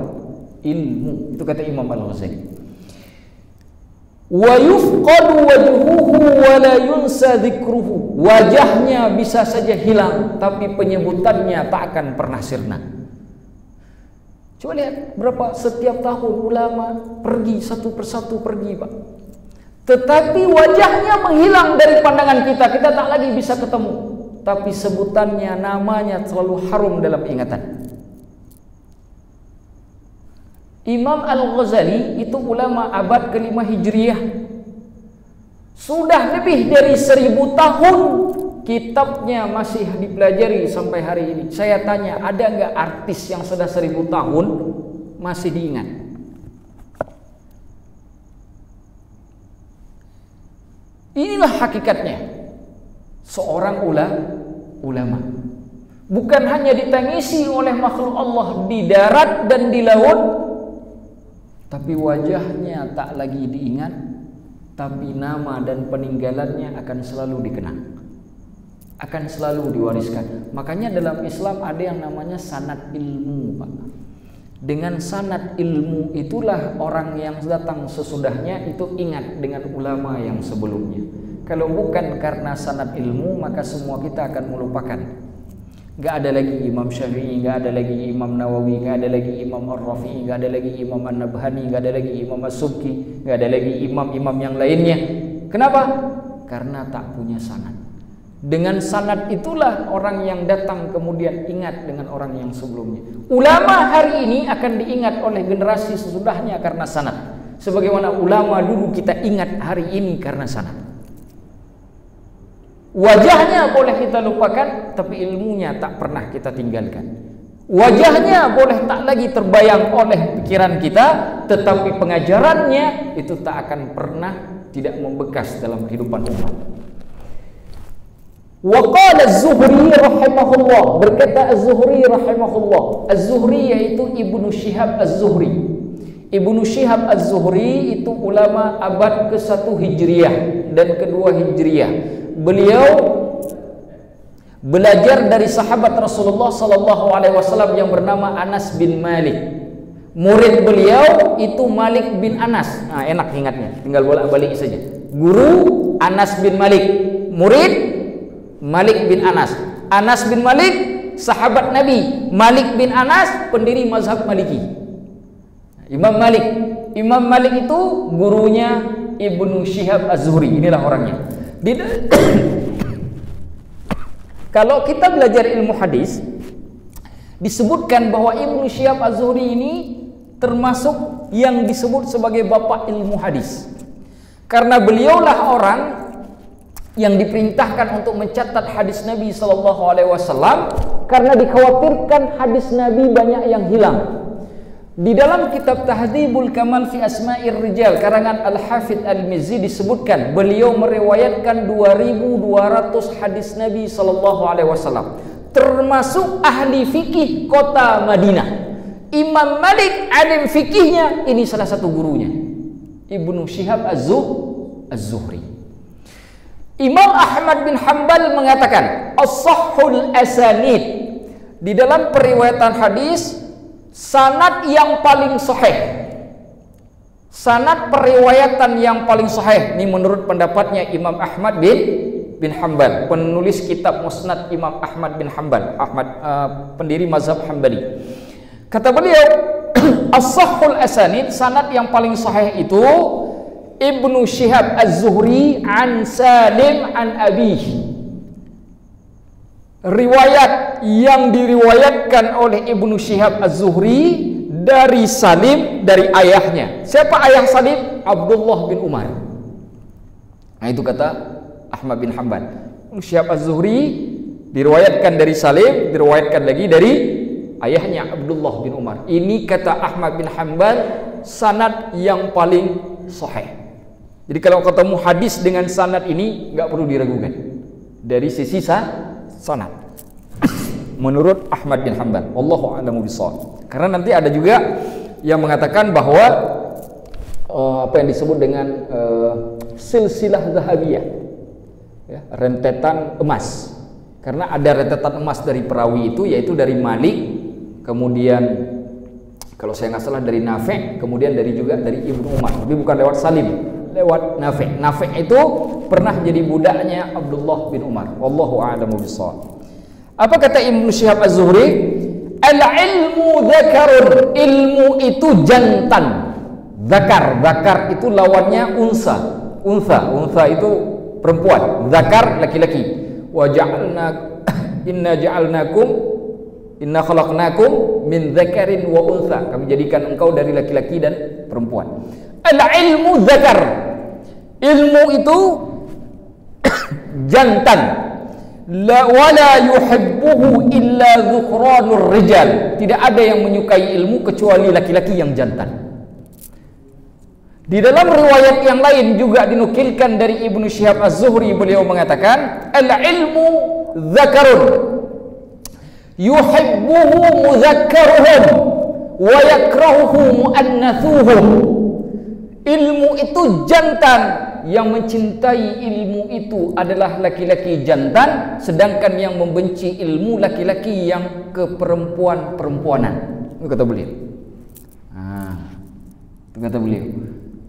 Ilmu. Itu kata Imam Al-Ghazali. Wa yufqadu wajhuhu wa la yunsa dzikruhu. Wajahnya bisa saja hilang, tapi penyebutannya tak akan pernah sirna. Coba lihat berapa setiap tahun ulama pergi satu persatu pergi, Pak. Tetapi wajahnya menghilang dari pandangan kita. Kita tak lagi bisa ketemu. Tapi sebutannya, namanya selalu harum dalam ingatan. Imam Al-Ghazali itu ulama abad ke-5 Hijriah. Sudah lebih dari 1000 tahun kitabnya masih dipelajari sampai hari ini. Saya tanya, ada nggak artis yang sudah 1000 tahun masih diingat? Inilah hakikatnya seorang ulama. Bukan hanya ditangisi oleh makhluk Allah di darat dan di laut, tapi wajahnya tak lagi diingat, tapi nama dan peninggalannya akan selalu dikenang, akan selalu diwariskan. Makanya dalam Islam ada yang namanya sanad ilmu, Pak. Dengan sanad ilmu itulah orang yang datang sesudahnya itu ingat dengan ulama yang sebelumnya. Kalau bukan karena sanad ilmu, maka semua kita akan melupakan. Gak ada lagi Imam Syafi'i, gak ada lagi Imam Nawawi, gak ada lagi Imam Ar-Rafi'i, gak ada lagi Imam An-Nabhani, gak ada lagi Imam As-Subki, gak ada lagi imam-imam yang lainnya. Kenapa? Karena tak punya sanad. Dengan sanad itulah orang yang datang kemudian ingat dengan orang yang sebelumnya. Ulama hari ini akan diingat oleh generasi sesudahnya karena sanad. Sebagaimana ulama dulu kita ingat hari ini karena sanad. Wajahnya boleh kita lupakan, tapi ilmunya tak pernah kita tinggalkan. Wajahnya boleh tak lagi terbayang oleh pikiran kita, tetapi pengajarannya itu tak akan pernah tidak membekas dalam kehidupan umat. Wa qala Az-Zuhri rahimahullah, berkata Az-Zuhri rahimahullah. Az-Zuhri yaitu Ibnu Syihab Az-Zuhri. Ibnu Syihab Az-Zuhri itu ulama abad ke-1 Hijriah dan kedua Hijriah. Beliau belajar dari sahabat Rasulullah sallallahu alaihi wasallam yang bernama Anas bin Malik. Murid beliau itu Malik bin Anas. Nah, enak ingatnya, tinggal bolak-balik saja. Guru Anas bin Malik, murid Malik bin Anas. Anas bin Malik sahabat Nabi. Malik bin Anas pendiri mazhab Maliki. Imam Malik. Imam Malik itu gurunya Ibnu Syihab Az-Zuhri. Inilah orangnya. Kalau kita belajar ilmu hadis, disebutkan bahwa Ibnu Syihab Az-Zuhri ini termasuk yang disebut sebagai bapak ilmu hadis. Karena beliaulah orang yang diperintahkan untuk mencatat hadis Nabi sallallahu alaihi wasallam karena dikhawatirkan hadis Nabi banyak yang hilang. Di dalam kitab Tahdzibul Kamal fi Asma'ir Rijal karangan Al-Hafidz Al-Mizzi disebutkan beliau meriwayatkan 2200 hadis Nabi sallallahu alaihi wasallam, termasuk ahli fikih kota Madinah. Imam Malik alim fikihnya, ini salah satu gurunya, Ibnu Syihab Az-Zuhri. Imam Ahmad bin Hanbal mengatakan as-sahhul asanid, di dalam periwayatan hadis sanad yang paling sahih, sanad periwayatan yang paling sahih ini menurut pendapatnya Imam Ahmad bin Hanbal, penulis kitab Musnad Imam Ahmad bin Hanbal, pendiri mazhab Hambali. Kata beliau as-sahhul asanid, sanad yang paling sahih itu Ibnu Syihab Az-Zuhri an Salim an Abihi. Riwayat yang diriwayatkan oleh Ibnu Syihab Az-Zuhri dari Salim, dari ayahnya. Siapa ayah Salim? Abdullah bin Umar. Nah, itu kata Ahmad bin Hanbal. Ibnu Syihab Az-Zuhri diriwayatkan dari Salim, diriwayatkan lagi dari ayahnya Abdullah bin Umar. Ini kata Ahmad bin Hanbal sanad yang paling sahih. Jadi kalau ketemu hadis dengan sanad ini nggak perlu diragukan dari sisi sanad. Menurut Ahmad bin Hanbal, wallahu a'lamu bishawab. Karena nanti ada juga yang mengatakan bahwa apa yang disebut dengan silsilah zahabiyah, ya, rentetan emas. Karena ada rentetan emas dari perawi itu, yaitu dari Malik, kemudian kalau saya nggak salah dari Nafi', kemudian juga dari Ibnu Umar, tapi bukan lewat Salim, lewat Nafi'. Nafi' itu pernah jadi budaknya Abdullah bin Umar. Wallahu a'lamu bishawab. Apa kata Ibnu Syihab Az-Zuhri? Al-ilmu dzakarun, ilmu itu jantan. Zakar itu lawannya unsa. Unsa itu perempuan, zakar laki-laki. Wa ja'alna inna khalaqnakum min dzakarin wa unsa. Kami jadikan engkau dari laki-laki dan perempuan. Al-ilmu dzakar. Ilmu itu jantan. Wala yuhibbuhu illa dzukranur rijal. Tidak ada yang menyukai ilmu kecuali laki-laki yang jantan. Di dalam riwayat yang lain juga dinukilkan dari Ibnu Syihab Az-Zuhri, beliau mengatakan al-ilmu dzakarun yuhibbuhu mudzakkaruhum wa yakrahuhu muannatsuhum. Ilmu itu jantan, yang mencintai ilmu itu adalah laki-laki jantan, sedangkan yang membenci ilmu laki-laki yang keperempuan-perempuanan. Itu kata beliau. Kata beliau.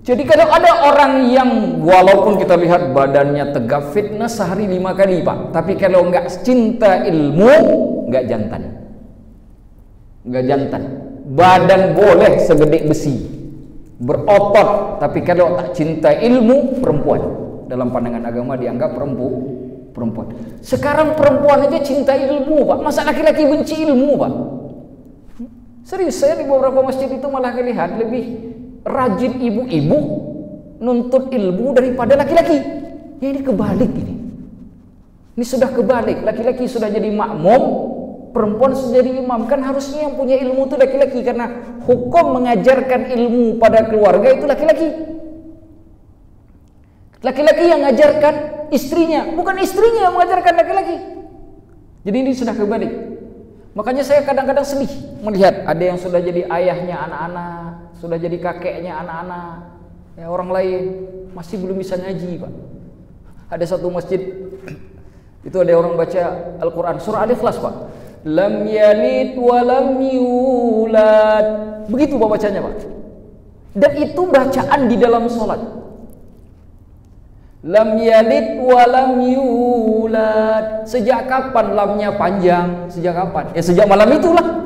Jadi kalau ada orang yang walaupun kita lihat badannya tegap fitness sehari 5 kali Pak, tapi kalau nggak cinta ilmu, nggak jantan. Nggak jantan. Badan boleh segede besi, berotot, tapi kalau tak cinta ilmu, perempuan. Dalam pandangan agama dianggap perempuan. Sekarang perempuan aja cinta ilmu Pak, masa laki-laki benci ilmu Pak? Serius, saya di beberapa masjid itu malah lihat lebih rajin ibu-ibu nuntut ilmu daripada laki-laki. Ya ini kebalik ini. Ini sudah kebalik. Laki-laki sudah jadi makmum, perempuan sudah jadi imam. Kan harusnya yang punya ilmu itu laki-laki, karena hukum mengajarkan ilmu pada keluarga itu laki-laki. Laki-laki yang mengajarkan istrinya, bukan istrinya yang mengajarkan laki-laki. Jadi ini sudah kebalik. Makanya saya kadang-kadang sedih melihat ada yang sudah jadi ayahnya anak-anak, sudah jadi kakeknya anak-anak, ya orang lain masih belum bisa ngaji Pak. Ada satu masjid itu ada orang baca Al-Quran surah Al-Ikhlas Pak. Lam yalid wa lam yulad. Begitu Pak bacanya Pak. Dan itu bacaan di dalam sholat. Lam yalid wa lam yulad. Sejak kapan lamnya panjang? Sejak kapan? Ya sejak malam itulah.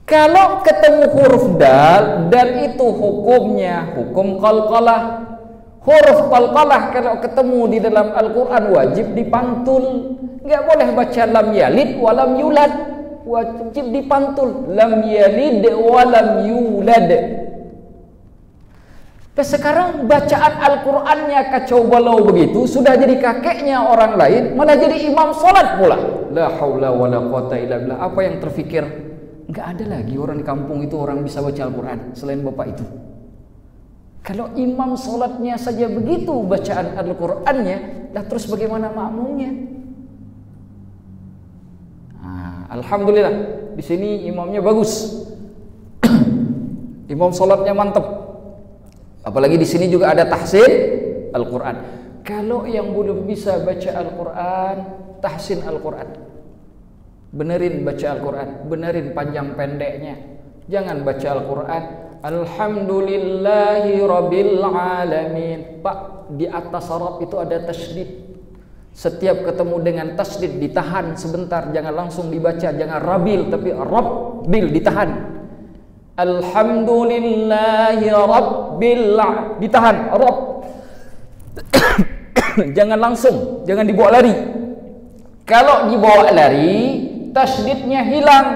Kalau ketemu huruf dal itu hukumnya hukum qalqalah. Huruf qalqalah kalau ketemu di dalam Al-Quran wajib dipantul. Enggak boleh baca lam yalid wa lam yulad. Wajib dipantul. Lam yalid wa lam yulad. Dan sekarang bacaan Al-Qur'annya kacau balau begitu, sudah jadi kakeknya orang lain, malah jadi imam sholat pula. La haula wala quwata illa billah. Apa yang terfikir? Enggak ada lagi orang di kampung itu orang bisa baca Al-Quran selain bapak itu. Kalau imam sholatnya saja begitu bacaan Al-Qur'annya, lah terus bagaimana makmumnya? Alhamdulillah di sini imamnya bagus. Imam sholatnya mantap. Apalagi di sini juga ada tahsin Al-Quran. Kalau yang belum bisa baca Al-Quran, tahsin Al-Quran. Benerin baca Al-Quran, benerin panjang pendeknya. Jangan baca Al-Quran Alhamdulillahi Rabbil Alamin. Pak, di atas Arab itu ada tasydid. Setiap ketemu dengan tasydid ditahan sebentar, jangan langsung dibaca. Jangan Rabil, tapi Rabbil, ditahan. Alhamdulillahi Rabbil, ditahan Rabb. Jangan langsung, jangan dibawa lari. Kalau dibawa lari, tasydidnya hilang.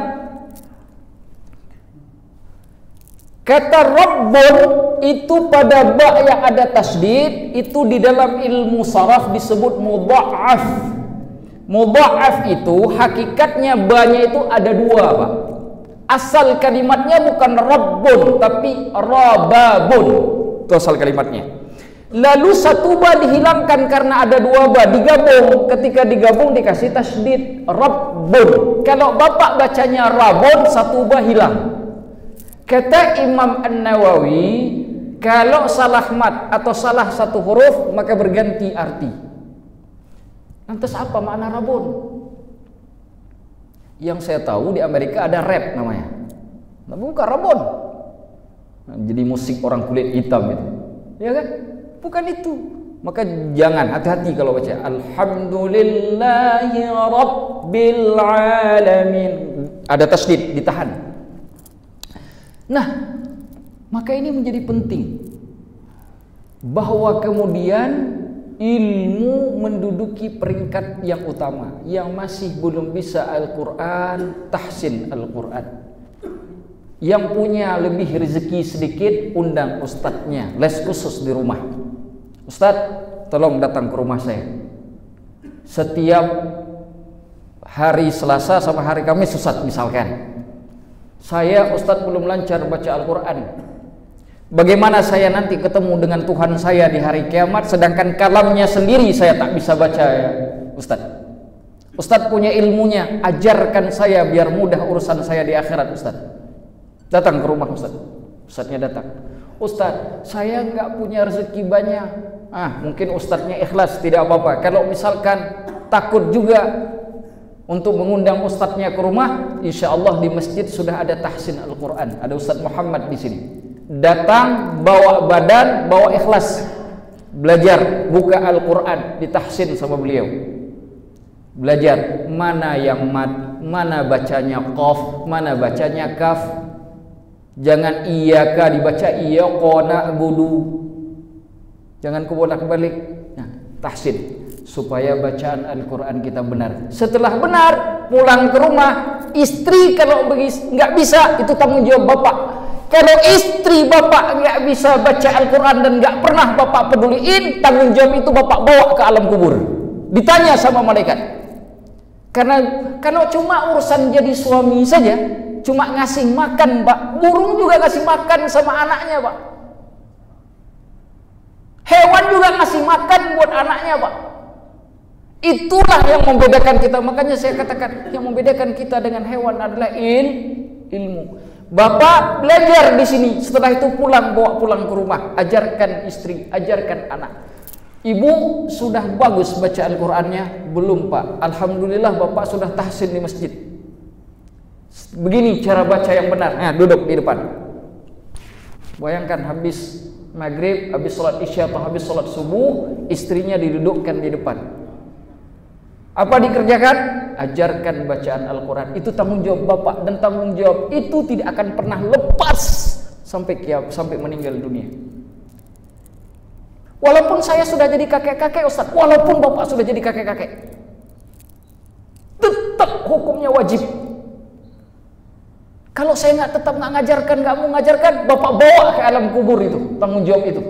Kata Rabbun itu pada ba yang ada tasydid, itu di dalam ilmu saraf disebut mudha'af. Mudha'af itu hakikatnya ba-nya itu ada dua Pak. Asal kalimatnya bukan Rabbun tapi Rababun. Itu asal kalimatnya. Lalu satu ba dihilangkan karena ada dua ba, digabung. Ketika digabung dikasih tasydid Rabbun. Kalau bapak bacanya Rabun, satu ba hilang. Kata Imam An-Nawawi, kalau salah mat atau salah satu huruf maka berganti arti. Lantas apa makna Rabun? Yang saya tahu di Amerika ada rap namanya. Nah, bukan Rabon. Nah, jadi musik orang kulit hitam itu. Ya kan? Bukan itu. Maka jangan, hati-hati kalau baca Alhamdulillahi Rabbil Alamin. Ada tasydid, ditahan. Nah, maka ini menjadi penting bahwa kemudian ilmu menduduki peringkat yang utama. Yang masih belum bisa Al-Quran, tahsin Al-Quran. Yang punya lebih rezeki sedikit, undang ustadznya, les khusus di rumah. Ustadz, tolong datang ke rumah saya. Setiap hari Selasa sama hari Kamis, Ustadz misalkan. Saya Ustadz belum lancar baca Al-Quran. Bagaimana saya nanti ketemu dengan Tuhan saya di hari kiamat, sedangkan kalamnya sendiri saya tak bisa baca ya Ustadz. Ustadz punya ilmunya, ajarkan saya biar mudah urusan saya di akhirat Ustadz. Datang ke rumah Ustadz. Ustadznya datang. Ustadz, saya nggak punya rezeki banyak. Mungkin Ustadznya ikhlas, tidak apa-apa. Kalau misalkan takut juga untuk mengundang ustadznya ke rumah. Insya Allah di masjid sudah ada tahsin Al-Quran, ada Ustadz Muhammad di sini. Datang bawa badan, bawa ikhlas, belajar buka Al-Quran, ditahsin sama beliau. Belajar mana yang mad, mana bacanya qaf, mana bacanya kaf. Jangan iyaka dibaca iyaqona budu. Jangan kebolak-balik. Nah, tahsin supaya bacaan Al-Quran kita benar. Setelah benar, pulang ke rumah, istri kalau nggak bisa, itu tanggung jawab bapak. Kalau istri bapak nggak bisa baca Al-Quran dan nggak pernah bapak peduliin, tanggung jawab itu bapak bawa ke alam kubur. Ditanya sama malaikat. Karena kalau cuma urusan jadi suami saja, cuma ngasih makan, Pak, burung juga ngasih makan sama anaknya, Pak. Hewan juga ngasih makan buat anaknya, Pak. Itulah yang membedakan kita. Makanya saya katakan yang membedakan kita dengan hewan adalah ilmu. Bapak belajar di sini, setelah itu pulang, bawa pulang ke rumah, ajarkan istri, ajarkan anak. Ibu sudah bagus baca Al-Qurannya? Belum, Pak. Alhamdulillah Bapak sudah tahsin di masjid. Begini cara baca yang benar. Nah, duduk di depan. Bayangkan habis maghrib, habis sholat isya atau habis sholat subuh, istrinya didudukkan di depan. Apa dikerjakan? Ajarkan bacaan Al-Quran. Itu tanggung jawab Bapak, dan tanggung jawab itu tidak akan pernah lepas sampai meninggal dunia. Walaupun saya sudah jadi kakek-kakek, Ustaz, walaupun Bapak sudah jadi kakek-kakek, tetap hukumnya wajib. Kalau saya tetap nggak ngajarkan, nggak mau ngajarkan, Bapak bawa ke alam kubur itu, tanggung jawab itu.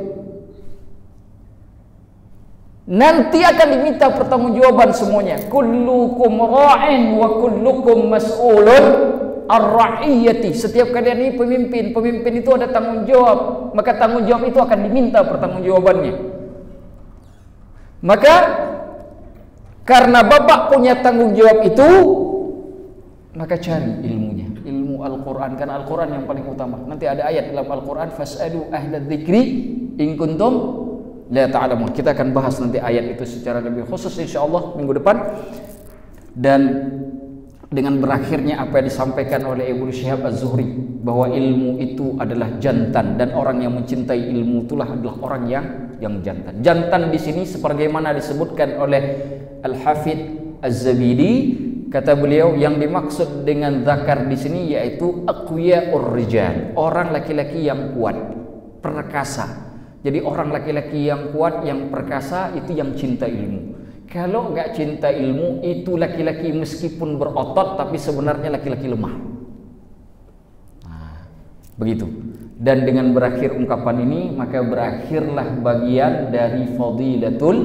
Nanti akan diminta pertanggungjawaban semuanya. Kullukum ra'in wa kullukum mas'ulun ar-ra'iyati. Setiap kalian ini pemimpin. Pemimpin itu ada tanggung jawab. Maka tanggung jawab itu akan diminta pertanggungjawabannya. Maka karena Bapak punya tanggung jawab itu, maka cari ilmunya, ilmu Al-Quran. Karena Al-Quran yang paling utama. Nanti ada ayat dalam Al-Quran, fas'alu ahla dzikri in kuntum la ta'lamun. Kita akan bahas nanti ayat itu secara lebih khusus insyaallah minggu depan. Dan dengan berakhirnya apa yang disampaikan oleh Ibnu Syihab Az-Zuhri, bahwa ilmu itu adalah jantan, dan orang yang mencintai ilmu itulah adalah orang yang jantan. Jantan di sini sebagaimana disebutkan oleh Al-Hafidz Az-Zabidi, kata beliau yang dimaksud dengan zakar di sini yaitu aqwiyaur rijal, orang laki-laki yang kuat, perkasa. Jadi orang laki-laki yang kuat, yang perkasa itu yang cinta ilmu. Kalau nggak cinta ilmu, itu laki-laki meskipun berotot tapi sebenarnya laki-laki lemah. Nah, begitu. Dan dengan berakhir ungkapan ini, maka berakhirlah bagian dari fadilatul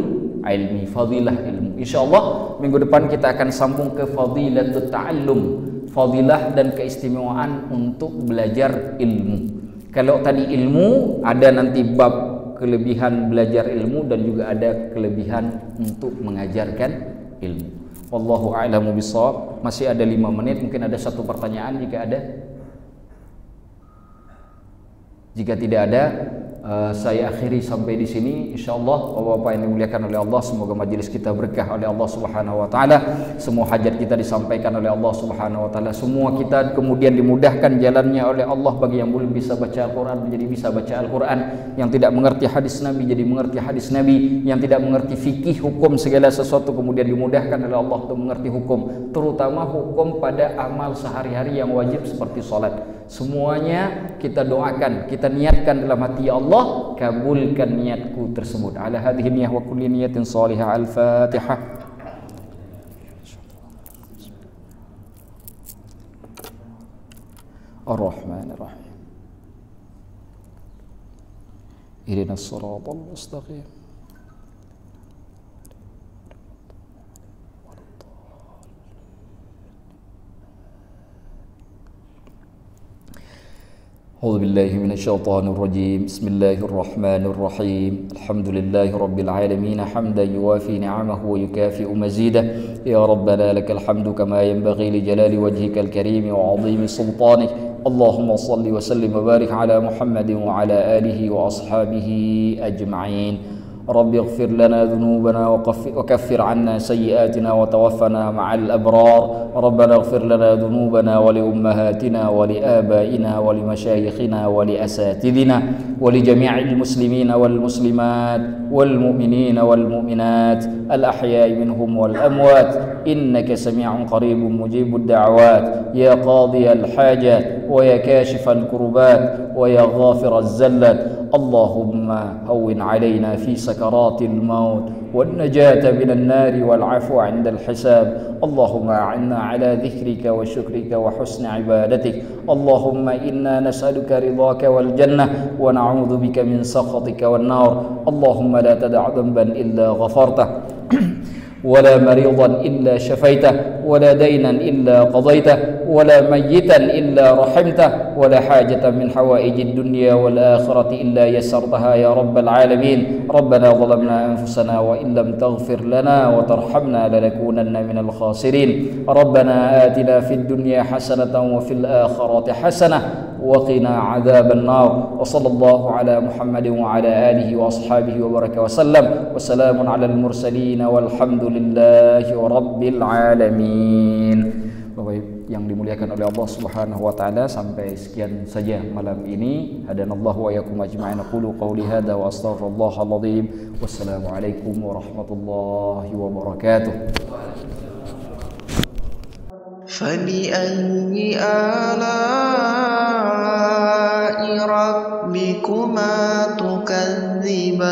ilmi, fadilah ilmu. Insyaallah minggu depan kita akan sambung ke fadilatul ta'allum, fadilah dan keistimewaan untuk belajar ilmu. Kalau tadi ilmu, ada nanti bab kelebihan belajar ilmu dan juga ada kelebihan untuk mengajarkan ilmu. Wallahu a'lamu bishawab. Masih ada 5 menit, mungkin ada satu pertanyaan jika ada. Jika tidak ada, saya akhiri sampai di sini. Insyaallah Bapak-bapak yang dimuliakan oleh Allah, semoga majelis kita berkah oleh Allah Subhanahu wa taala. Semua hajat kita disampaikan oleh Allah Subhanahu wa taala. Semua kita kemudian dimudahkan jalannya oleh Allah. Bagi yang belum bisa baca Al-Qur'an menjadi bisa baca Al-Qur'an, yang tidak mengerti hadis Nabi jadi mengerti hadis Nabi, yang tidak mengerti fikih hukum segala sesuatu kemudian dimudahkan oleh Allah untuk mengerti hukum, terutama hukum pada amal sehari-hari yang wajib seperti salat. Semuanya kita doakan, kita niatkan dalam hati, ya Allah kabulkan niatku tersebut. Ala hadhihi niyah wa kulli niyatin salihah. Al-Fatihah. Ar-Rahmanir-Rahim. Ihdinas siratal mustaqim. أعوذ بالله من الشيطان الرجيم. بسم الله الرحمن الرحيم. الحمد لله رب العالمين حمدا يوافي نعمه ويكافئ مزيده. يا ربنا لك الحمد كما ينبغي لجلال وجهك الكريم وعظيم سلطانك. اللهم صل وسلم وبارك على محمد وعلى آله وأصحابه أجمعين. رب اغفر لنا ذنوبنا وكفر عنا سيئاتنا وتوفنا مع الأبرار ربنا اغفر لنا ذنوبنا ولأمهاتنا ولآبائنا ولمشايخنا ولأساتذنا ولجميع المسلمين والمسلمات والمؤمنين والمؤمنات الأحياء منهم والأموات إنك سميع قريب مجيب الدعوات يا قاضي الحاجات ويا كاشف الكربات ويا غافر الزلات اللهم هون علينا في سكرات الموت والنجاة من النار والعفو عند الحساب اللهم أعنا على ذكرك وشكرك وحسن عبادتك اللهم إنا نسألك رضاك والجنة ونعوذ بك من سخطك والنار اللهم لا تدع ذنبا إلا غفرته ولا مريضا إلا شفيته ولا دينا إلا قضيته ولا ميتا إلا رحمته ولا حاجة من حوائج الدنيا والآخرة إلا يسرتها يا رب العالمين ربنا ظلمنا أنفسنا وإن لم تغفر لنا وترحمنا لنكونن من الخاسرين ربنا آتنا في الدنيا حسنة وفي الآخرة حسنة وقنا عذاب النار وصلى الله على محمد وعلى آله وأصحابه وبارك وسلم وسلام على المرسلين والحمد لله رب العالمين. Bapak yang dimuliakan oleh Allah Subhanahu wa taala, sampai sekian saja malam ini. Hadanallahu wa iyyakum ajma'in. Aqulu qawli hadza wa astaghfirullahal azim. Wassalamualaikum warahmatullahi wabarakatuh.
فبأي آلاء ربكما تكذبان